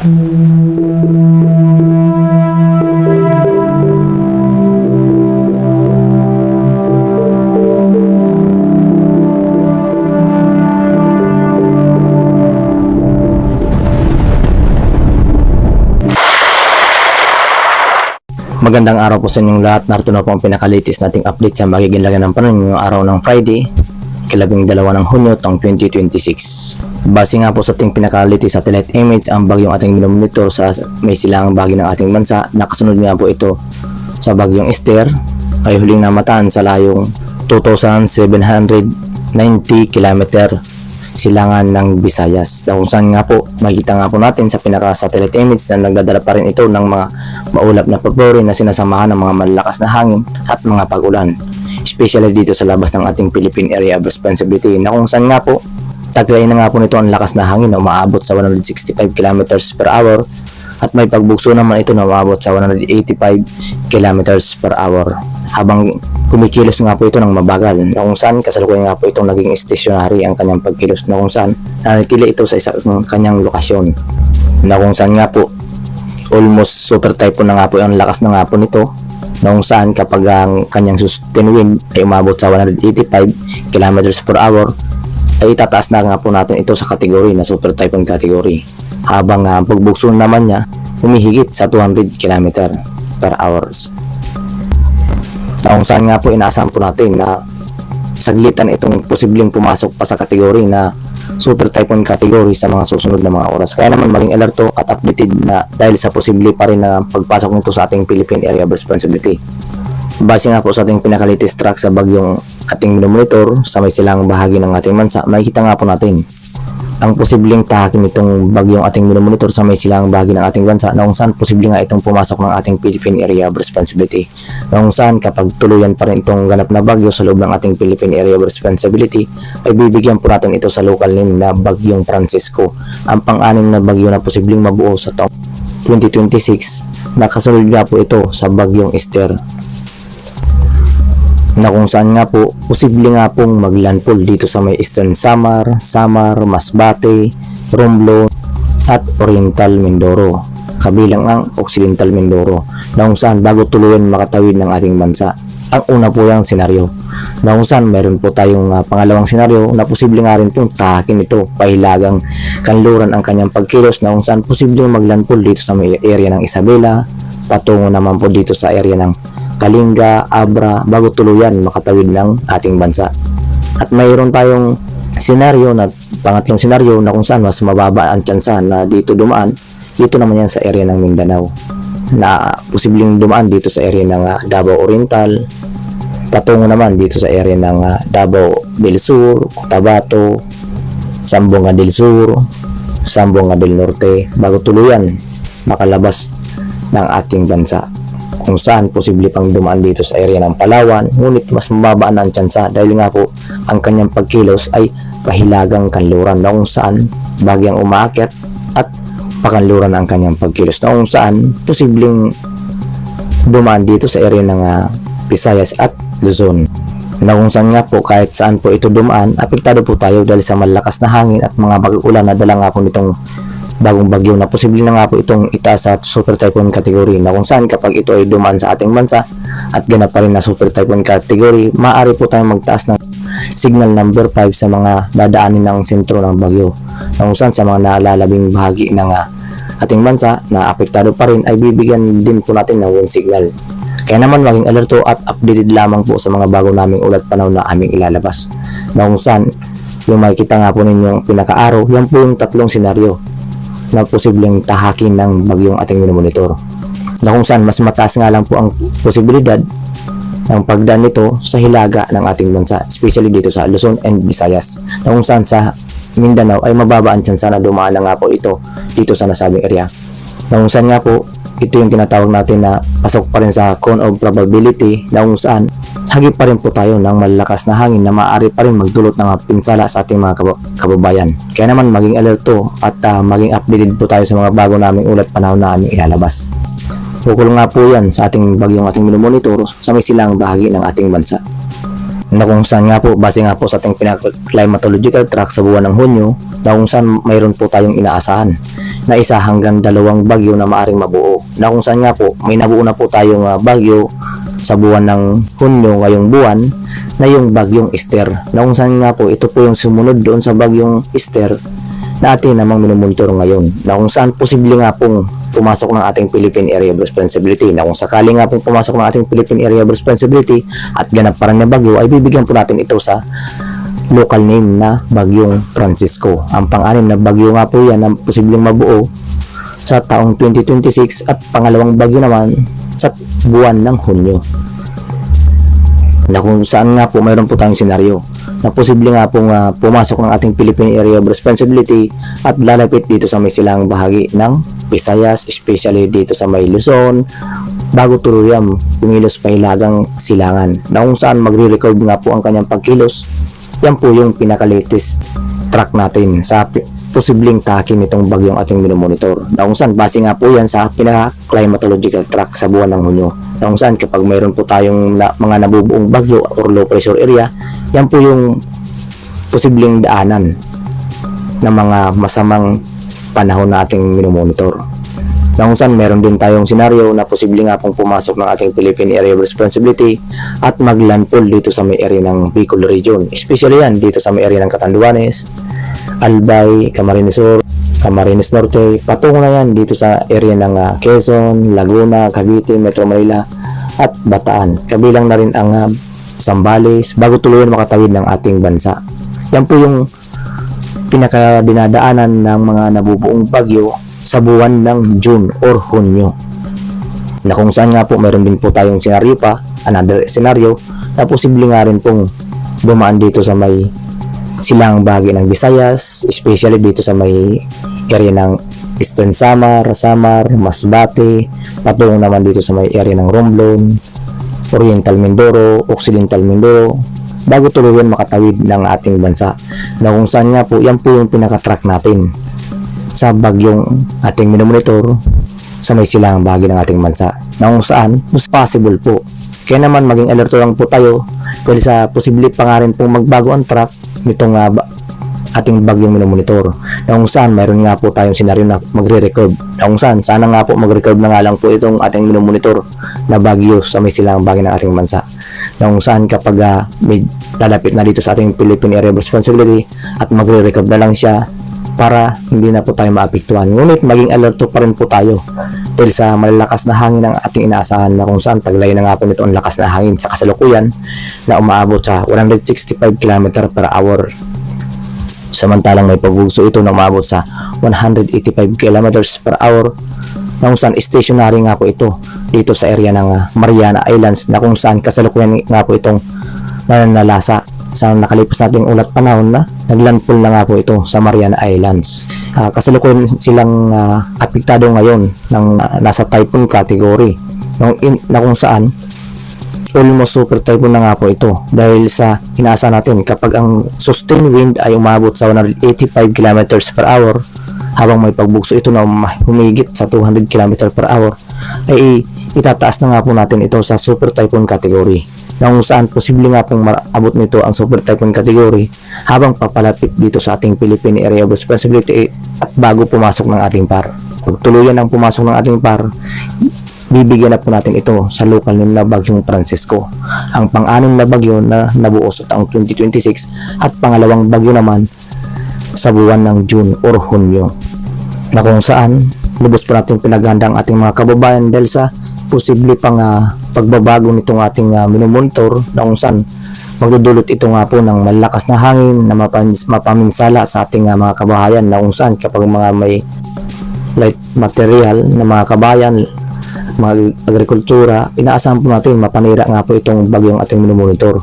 Magandang araw po sa inyong lahat. Narito na po ang pinaka-latest nating update sa magiging lagay ng panahon ngayong araw ng Friday, 12 ng Hunyo, taong 2026. Base nga po sa ating pinaka-latest satellite image, ang bagyong ating minomonitor sa may silangang bahagi ng ating bansa. Nakasunod nga po ito sa bagyong Esther, ay huling namataan sa layong 2,790 km silangan ng Visayas. Kung saan nga po makikita nga po natin sa pinaka-satellite image na nagdadala pa rin ito ng mga maulap na pagpuri na sinasamahan ng mga malalakas na hangin at mga pag-ulan, especially dito sa labas ng ating Philippine Area of Responsibility, na kung saan nga po tagay na nga po nito ang lakas na hangin na umaabot sa 165 km per hour at may pagbugso naman ito na umaabot sa 185 km per hour, habang kumikilos nga po ito ng mabagal, na kung saan kasalukuyan nga po itong naging stationary ang kanyang pagkilos, na kung saan nanatili ito sa isang kanyang lokasyon, na kung saan nga po almost super typhoon na nga po ang lakas na nga po nito, na kung saan kapag ang kanyang sustained wind ay umabot sa 185 km per hour ay itataas na nga po natin ito sa kategory na super typhoon category, habang ang pagbugso naman niya humihigit sa 200 km per hours. Na kung saan nga po inaasahan po natin na saglitan itong posibleng pumasok pa sa kategory na super typhoon category sa mga susunod na mga oras. Kaya naman maging alerto at updated na dahil sa posible pa rin na pagpasok nito sa ating Philippine Area of Responsibility. Base nga po sa ating pinaka-latest track sa bagyong ating minomonitor sa may silangang bahagi ng ating bansa, makikita nga po natin ang posibleng tahakin nitong bagyong ating minomonitor sa may silangang bahagi ng ating bansa, na kung saan posible nga itong pumasok ng ating Philippine Area of Responsibility, na kung saan kapag tuluyan pa rin itong ganap na bagyo sa loob ng ating Philippine Area of Responsibility ay bibigyan po natin ito sa local name na Bagyong Francisco, ang pang-anim na bagyo na posibleng mabuo sa taong 2026, na kasunod nga po ito sa Bagyong Esther, na kung saan nga po posible nga pong maglandfall dito sa may Eastern Samar, Masbate, Romblon at Oriental Mindoro, kabilang ang Occidental Mindoro, na kung saan bago tuluyan makatawid ng ating bansa. Ang una po yung senaryo, na kung saan mayroon po tayong pangalawang senaryo na posible nga rin pong tahakin ito pahilagang kanluran ang kanyang pagkilos, na kung saan posible maglandfall dito sa may area ng Isabela, patungo naman po dito sa area ng Kalinga, Abra, bago tuluyan makatawid ng ating bansa. At mayroon tayong senaryo na pangatlong senaryo na kung saan mas mababa ang tsansa na dito dumaan, dito naman yan sa area ng Mindanao, na posibleng dumaan dito sa area ng Davao Oriental, patungo naman dito sa area ng Davao del Sur, Cotabato, Zamboanga del Sur, Zamboanga del Norte, bago tuluyan makalabas ng ating bansa, kung saan posible pang dumaan dito sa area ng Palawan, ngunit mas mababa na ang tsansa dahil nga po ang kanyang pagkilos ay pahilagang kanluran, na kung saan bagyang umaakyat at pakanluran ang kanyang pagkilos, na kung saan posibleng dumaan dito sa area ng Visayas at Luzon, na kung saan nga po kahit saan po ito dumaan, apektado po tayo dahil sa malakas na hangin at mga pag-ulan na dala nga po nitong bagong bagyo, na posible na nga po itong itaas sa super typhoon category, na kung saan kapag ito ay dumaan sa ating bansa at ganap pa rin na super typhoon category, maaari po tayong magtaas ng signal number 5 sa mga dadaanin ng sentro ng bagyo, na kung saan sa mga nalalabing bahagi ng ating bansa na apektado pa rin ay bibigyan din po natin ng wind signal. Kaya naman maging alerto at updated lamang po sa mga bago naming ulat panahon na aming ilalabas, na kung saan yung makikita nga po ninyong pinaka-araw, yan po yung tatlong senaryo na posibleng tahakin ng bagyong ating minomonitor, na kung saan mas mataas nga lang po ang posibilidad ng pagdaan nito sa hilaga ng ating bansa, especially dito sa Luzon and Visayas, na kung saan sa Mindanao ay mababa ang tsansa na dumaan na nga po ito dito sa nasabing area, na kung saan nga po ito yung tinatawag natin na pasok pa rin sa cone of probability, na kung saan hagip pa rin po tayo ng malalakas na hangin na maaari pa rin magdulot ng pinsala sa ating mga kababayan. Kaya naman maging alerto at maging updated po tayo sa mga bago naming ulat panahon na aming ilalabas. Ukol nga po yan sa ating bagyong ating minomonitor sa may silang bahagi ng ating bansa. na kung saan nga po, base nga po sa ating climatological track sa buwan ng Hunyo, na kung saan mayroon po tayong inaasahan na 1 hanggang 2 bagyo na maaring mabuo, na kung saan nga po may nabuo na po tayong bagyo sa buwan ng Hunyo ngayong buwan, na yung bagyong Esther, na kung saan nga po ito po yung sumunod doon sa bagyong Esther na atin namang minumonitor ngayon, na kung saan posible nga pong pumasok ng ating Philippine Area of Responsibility, na kung sakali nga pong pumasok ng ating Philippine Area of Responsibility at ganap pa rin na bagyo, ay bibigyan po natin ito sa local name na Bagyong Francisco. Ang pang-anim na bagyo nga po yan na posibleng mabuo sa taong 2026 at pangalawang bagyo naman sa buwan ng Hunyo, na kung saan nga po mayroon po tayong senaryo na posible nga pong pumasok ng ating Philippine Area of Responsibility at lalapit dito sa may silang bahagi ng Visayas, especially dito sa may Luzon, bago tuluyang kumilos pa Hilagang Silangan, na kung saan magre-record nga po ang kanyang pagkilos. Yan po yung pinaka-latest track natin sa posibleng takin nitong bagyong ating minomonitor, na kung saan base nga po yan sa pinaka-climatological track sa buwan ng Hunyo, na kung saan kapag mayroon po tayong mga nabubuong bagyo or low pressure area, yan po yung posibleng daanan ng mga masamang panahon na ating minomonitor, na kung saan meron din tayong senaryo na posible nga pong pumasok ng ating Philippine Area of Responsibility at maglandfall dito sa may area ng Bicol region, especially yan dito sa may area ng Catanduanes, Albay, Camarines Sur, Camarines Norte, patungo na yan dito sa area ng Quezon, Laguna, Cavite, Metro Manila at Bataan. Kabilang na rin ang Zambales bago tuluyan makatawid ng ating bansa. Yan po yung pinakadinadaanan ng mga nabubuong bagyo sa buwan ng June or Hunyo, na kung saan nga po meron din po tayong senaryo pa, another scenario na posible nga rin pong dumaan dito sa may silang bahagi ng Visayas, especially dito sa may area ng Eastern Samar, Masbate, patungo naman dito sa may area ng Romblon, Oriental Mindoro, Occidental Mindoro, bago tuluyan makatawid ng ating bansa, na kung saan nga po yan po yung pinaka-track natin sa bagyong ating minomonitor sa may silang bahagi ng ating bansa, na kung saan mas possible po. Kaya naman maging alerto lang po tayo dahil sa posible pa nga rin pong magbago ang track nitong ating bagyong minomonitor, na kung saan mayroon nga po tayong senaryo na magre-record, na kung saan sana nga po mag-record na nga lang po itong ating minomonitor na bagyo sa may silang bahagi ng ating bansa, na kung saan kapag may lalapit na dito sa ating Philippine Area of Responsibility at magre-record na lang siya para hindi na po tayo maapektuhan. Ngunit maging alerto pa rin po tayo dahil sa malalakas na hangin ng ating inaasahan, na kung saan taglay na nga po nito ang lakas na hangin sa kasalukuyan na umaabot sa 165 km per hour. Samantalang may pagbugso ito na umabot sa 185 km per hour, na kung saan stationary nga po ito dito sa area ng Mariana Islands, na kung saan kasalukuyan nga po itong nananalasa sa nakalipas nating ulat panahon na naglandfall na nga po ito sa Mariana Islands. Kasalukuyan silang apektado ngayon ng nasa typhoon category, na kung saan almost super typhoon na nga po ito, dahil sa inaasa natin kapag ang sustained wind ay umabot sa 185 km per hour habang may pagbugso ito na humigit sa 200 km per hour, ay itataas na nga po natin ito sa super typhoon category, na kung saan posible nga pong maabot nito ang super typhoon category habang papalapit dito sa ating Philippine Area of Responsibility at bago pumasok ng ating PAR. Pag tuluyan ang pumasok ng ating PAR, bibigyan na po natin ito sa local name na Bagyong Francisco, ang pang-anim na bagyo na nabuo sa taong 2026 at pangalawang bagyo naman sa buwan ng June or Hunyo, na kung saan lubos po natin pinaghandang ating mga kababayan dahil sa posible pang pagbabago nitong ating minomonitor, na kung saan magdudulot ito nga po ng malakas na hangin na mapaminsala sa ating mga kabahayan, na kung saan kapag mga may light material na mga kabayan, mga agrikultura, inaasahan po natin mapanira nga po itong bagyong ating minomonitor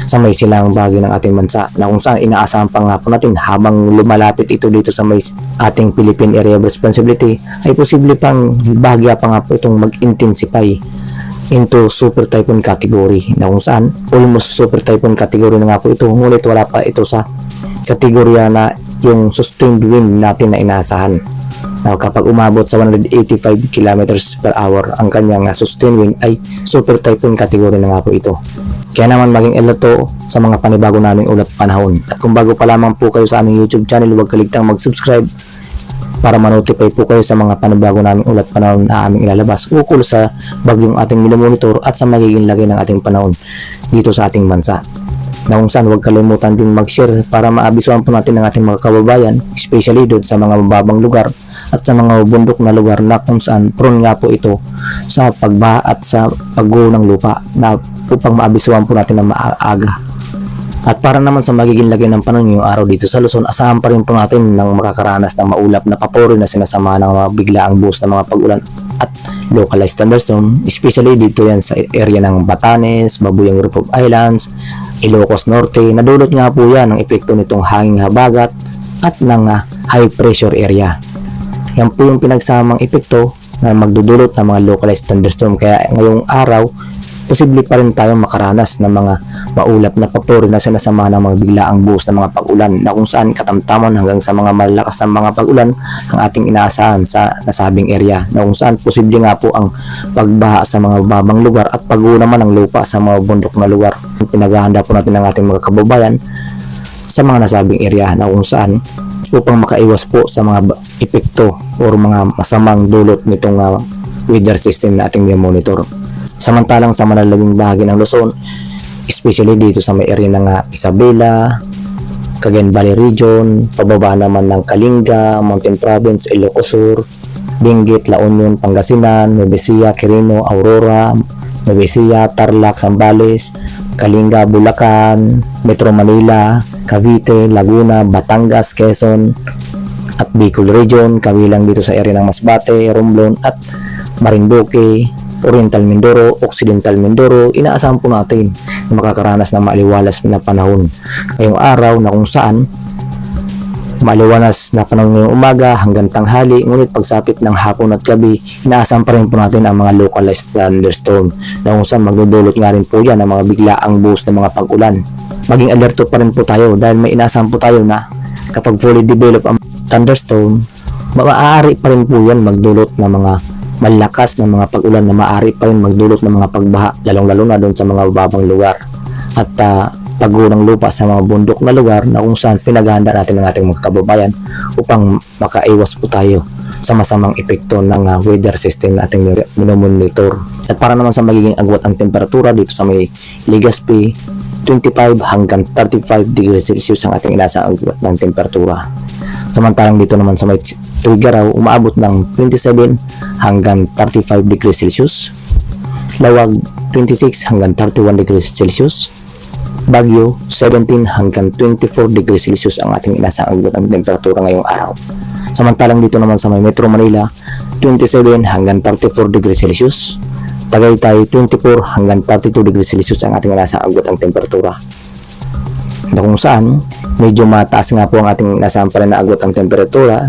sa may silang bahagi ng ating bansa, na kung saan inaasahan pa nga po natin habang lumalapit ito dito sa may ating Philippine Area of Responsibility ay posible pang bahagya pa nga po itong mag-intensify into super typhoon category, na kung saan almost super typhoon category na nga po ito, ngunit wala pa ito sa kategorya na yung sustained wind natin na inaasahan. Now, kapag umabot sa 185 km per hour ang kanyang sustained wind ay super typhoon category na nga po ito. Kaya naman maging alerto sa mga panibago naming ulat panahon. At kung bago pa lamang po kayo sa aming YouTube channel, huwag kaligtang mag-subscribe para ma-notify po kayo sa mga panibago naming ulat panahon na aming ilalabas ukol sa bagyong ating minomonitor at sa magiging lagay ng ating panahon dito sa ating bansa. Na kung saan huwag kalimutan din mag-share para maabisuhan po natin ng ating mga kababayan, especially doon sa mga mababang lugar at sa mga bundok na lugar na kung saan prone nga po ito sa pagbaha at sa pagguho ng lupa na upang maabisuhan po natin ng maaga. At para naman sa magiging lagay ng panahon yung araw dito sa Luzon, asahan pa rin po natin ng makakaranas ng maulap na papuri na sinasama ng mga biglaang buhos ng mga pag-ulan at localized thunderstorm, especially dito yan sa area ng Batanes, Babuyang Group of Islands, Ilocos Norte. Nadulot nga po yan ng epekto nitong hanging habagat at ng high pressure area. Yan po yung pinagsamang epekto na magdudulot ng mga localized thunderstorm. Kaya ngayong araw, posible pa rin tayong makaranas ng mga maulap na papuri na sinasama ng mga biglaang buhos ng mga pag-ulan na kung saan katamtaman hanggang sa mga malakas ng mga pag-ulan ang ating inaasahan sa nasabing area, na kung saan posible nga po ang pagbaha sa mga babang lugar at pagguho naman ng lupa sa mga bundok na lugar. Pinaghahanda po natin ang ating mga kababayan sa mga nasabing area na kung saan upang makaiwas po sa mga epekto o mga masamang dulot nitong weather system na ating monitor. Samantalang sa malalabing bahagi ng Luzon, especially dito sa may area ng Isabela, Cagayan Valley Region, pababa naman ng Kalinga, Mountain Province, Ilocos Sur, Benguet, La Union, Pangasinan, Nueva Ecija, Quirino, Aurora, Nueva Ecija, Tarlac, Zambales, Kalinga, Bulacan, Metro Manila, Cavite, Laguna, Batangas, Quezon at Bicol Region, kabilang dito sa area ng Masbate, Romblon at Marinduque, Oriental Mindoro, Occidental Mindoro. Inaasahan po natin na makakaranas ng maaliwalas na panahon ngayong araw na kung saan maaliwalas na panahon ngayong umaga hanggang tanghali, ngunit pagsapit ng hapon at gabi, inaasahan pa rin po natin ang mga localized thunderstorm na kung saan magdudulot nga rin po yan ang mga biglaang buhos ng mga pag-ulan. Maging alerto pa rin po tayo dahil may inaasahan po tayo na kapag fully develop ang thunderstorm, maaari pa rin po yan magdulot ng mga malakas na mga pag-ulan na maaari pa rin magdulot ng mga pagbaha, lalong-lalo na doon sa mga babang lugar at pagguho ng lupa sa mga bundok na lugar na kung saan pinaghahanda natin ng ating mga kababayan upang makaiwas po tayo sa masamang epekto ng weather system na ating minomonitor. At para naman sa magiging agwat ang temperatura dito sa may Legazpi, 25 hanggang 35 degrees Celsius ang ating inaasang agwat ng temperatura. Samantalang dito naman sa may Tuigaraw, umaabot ng 27 hanggang 35 degrees Celsius. Lawag, 26 hanggang 31 degrees Celsius. Baguio, 17 hanggang 24 degrees Celsius ang ating inaasang agwat ng temperatura ngayong araw. Samantalang dito naman sa may Metro Manila, 27 hanggang 34 degrees Celsius. Tagaytay, 24 hanggang 32 degrees Celsius ang ating inaasang agwat ng temperatura. Na kung saan, medyo mataas nga po ang ating inaasang pa rin na agwat ang temperatura,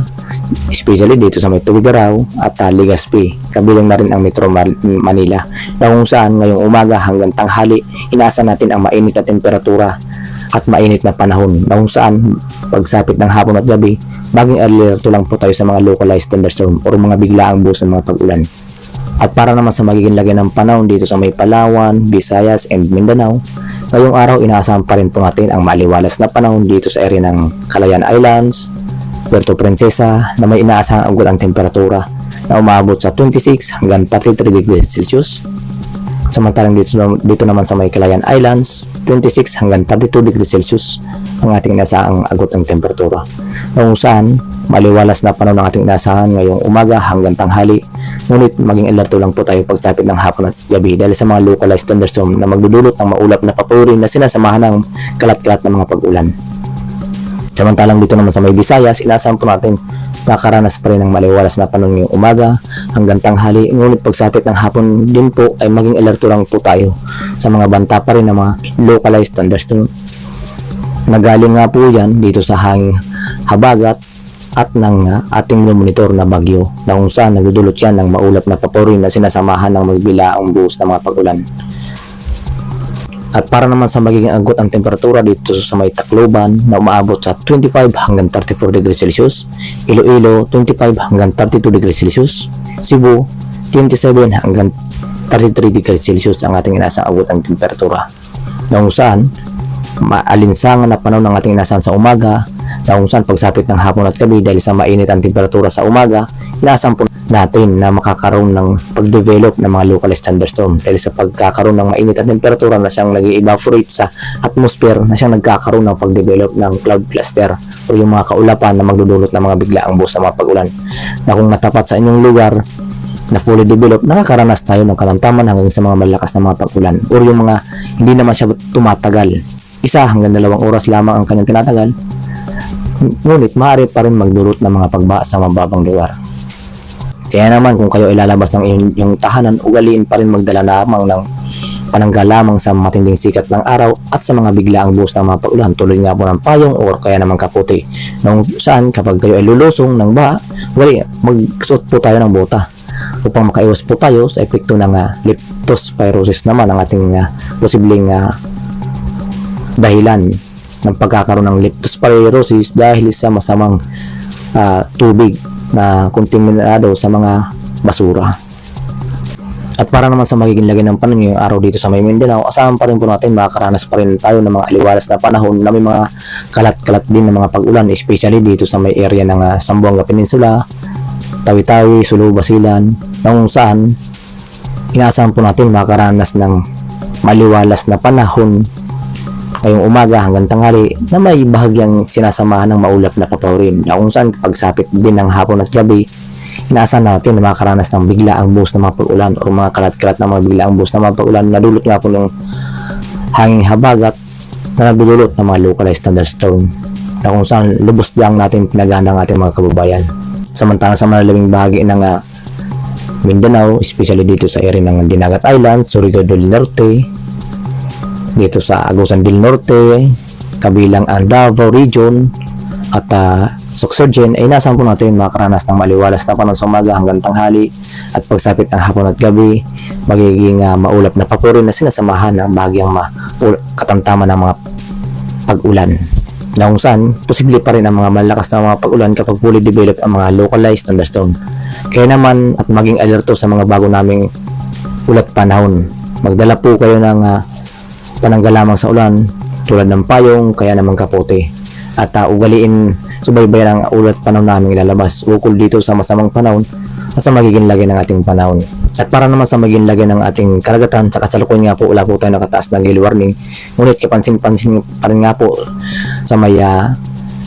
especially dito sa may Tuigaraw at Legazpi, kabilang na rin ang Metro Manila, na kung saan ngayong umaga hanggang tanghali inaasahan natin ang mainit na temperatura at mainit na panahon, na kung saan pagsapit ng hapon at gabi maging alerto lang po tayo sa mga localized thunderstorm o mga biglaang buhos ng mga pag-ulan. At para naman sa magiging lagay ng panahon dito sa may Palawan, Visayas and Mindanao, ngayong araw inaasahan pa rin po natin ang maaliwalas na panahon dito sa area ng Calayan Islands, Puerto Princesa, na may inaasahang agwat ang temperatura na umabot sa 26 hanggang 33 degrees Celsius. Samantalang dito naman sa may Calayan Islands, 26 hanggang 32 degrees Celsius ang ating inaasahang agwat ng temperatura. Kung saan, maliwalas na panahon ng ating inaasahan ngayong umaga hanggang tanghali, ngunit maging alerto lang po tayo pagsapit ng hapon at gabi dahil sa mga localized thunderstorm na magdudulot ng maulap na papuri na sinasamahan ng kalat-kalat ng mga pag-ulan. Samantalang dito naman sa may Visayas, inaasahan po natin makaranas pa rin ng maliwalas na panahon ngayong umaga hanggang tanghali, ngunit pagsapit ng hapon din po ay maging alerto lang po tayo sa mga banta pa rin ng mga localized thunderstorm. Nagaling nga po yan dito sa hanging habagat at ng ating monitor na bagyo, na kung saan nagdudulot yan ng maulap na papuri na sinasamahan ng magbilaang buhos na mga pag-ulan. At para naman sa magiging agwat ang temperatura dito sa may Tacloban na umaabot sa 25 hanggang 34 degrees Celsius, Iloilo 25 hanggang 32 degrees Celsius, Cebu 27 hanggang 33 degrees Celsius ang ating inaasang agwat ang temperatura. na kung saan maalinsangan na panahon ng ating inasahan sa umaga, na kung saan pagsapit ng hapon at gabi dahil sa mainit ang temperatura sa umaga, inaasahan po natin na makakaroon ng pag-develop ng mga localized thunderstorm dahil sa pagkakaroon ng mainit ang temperatura na siyang nag-evaporate sa atmosphere, na siyang nagkakaroon ng pag-develop ng cloud cluster o yung mga kaulapan na magdudulot ng mga biglaang buhos sa mga pag-ulan, na kung natapat sa inyong lugar na fully developed, nakakaranas tayo ng katamtaman hanggang sa mga malakas na mga pag-ulan o yung mga hindi naman siya tumatagal, 1 hanggang 2 oras lamang ang kanyang tinatagal, ngunit maaari pa rin magdulot ng mga pagbaha sa mababang lugar. Kaya naman kung kayo ilalabas ng inyong tahanan, ugaliin pa rin magdala lamang ng panangga lamang sa matinding sikat ng araw at sa mga biglaang buhos ng mga pag-ulan, tulad nga po ng payong o kaya naman kaputi, nung saan kapag kayo ay lulusong ng baha, magsuot po tayo ng bota upang makaiwas po tayo sa epekto ng leptospirosis naman ang ating posibleng dahilan ng pagkakaroon ng leptospirosis dahil sa masamang tubig na kontaminado sa mga basura. At para naman sa magiging lagay ng panahon yung araw dito sa may Mindanao, asahan pa rin po natin makakaranas pa rin tayo ng mga aliwalas na panahon na may mga kalat-kalat din ng mga pag-ulan, especially dito sa may area ng Zamboanga Peninsula, Tawi-Tawi, Sulu, Basilan, na kung saan inaasahan po natin makakaranas ng maliwalas na panahon ngayong umaga hanggang tanghali na may bahagyang sinasamahan ng maulap na papawirin, na kung saan pagsapit din ng hapon at gabi, inaasahan natin na makakaranas ng biglaang buhos na mga pag-ulan o mga kalat-kalat na mga biglaang buhos na mga pag-ulan na dulot nga po ng hanging habagat na nagdudulot ng mga localized thunderstorm, na kung saan lubos lang natin pinagana ng ating mga kababayan. Samantalang sa malalabing bahagi ng Mindanao, especially dito sa area ng Dinagat Island, Surigao del Norte, dito sa Agusan del Norte, kabilang ang Davao Region at Sorsogon, ay inasahan po natin makakaranas ng maliwalas na panahon sa umaga hanggang tanghali at pagsapit ng hapon at gabi, magiging maulap na papurin na sinasamahan ng bahagyang katamtaman ng mga pag-ulan, na kung saan posible pa rin ang mga malakas na mga pag-ulan kapag fully developed ang mga localized thunderstorm. Kaya naman at maging alerto sa mga bago naming ulat panahon, magdala po kayo ng panangga lamang sa ulan tulad ng payong kaya naman kapote, at ugaliin subaybayan ang ulat panahon namin ilalabas ukol dito sa masamang panahon at sa magiging lagay ng ating panahon. At para naman sa magiging lagay ng ating karagatan, sa kasalukuyan nga po wala po tayo nakataas ng gale warning, ngunit kapansin-pansin pa rin nga po sa may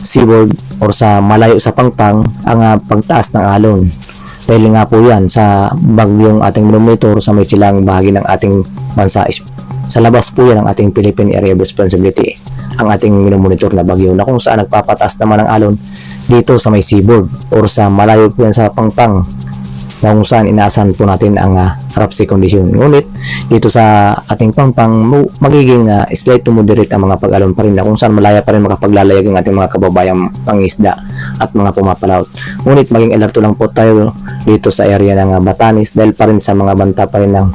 seaboard or sa malayo sa pangpang ang pagtaas ng alon, dahil nga po yan sa bagyong ating monitor sa may silang bahagi ng ating bansa. Sa labas po yan ang ating Philippine Area of Responsibility, ang ating minomonitor na bagyo, na kung saan nagpapataas naman ang alon dito sa may seaboard or sa malayo po yan sa pangpang, na kung saan inaasahan po natin ang rough sea condition. Ngunit dito sa ating pangpang magiging slight to moderate ang mga pag-alon pa rin, na kung saan malaya pa rin makapaglalayag ang ating mga kababayang pangisda at mga pumapalaot. Ngunit maging alerto lang po tayo dito sa area ng Batanes dahil pa rin sa mga banta pa rin ng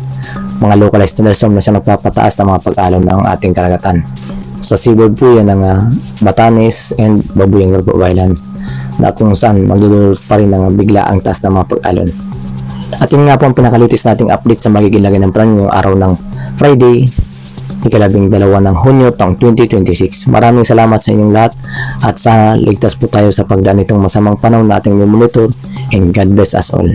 mga localized thunderstorm na siya nagpapataas ng mga pag-alon ng ating karagatan. Sa seaboard po yan ng Batanes and Babuyang Group of Islands, na kung saan magdudulot pa rin ng bigla ang taas ng mga pag-alon. At yun nga po ang pinakalitis nating update sa magiging lagay ng panahon ngayong araw ng Friday, 12 ng Hunyo taong 2026. Maraming salamat sa inyong lahat at sana ligtas po tayo sa pagdaan nitong masamang panahon na ating monitor, and God bless us all.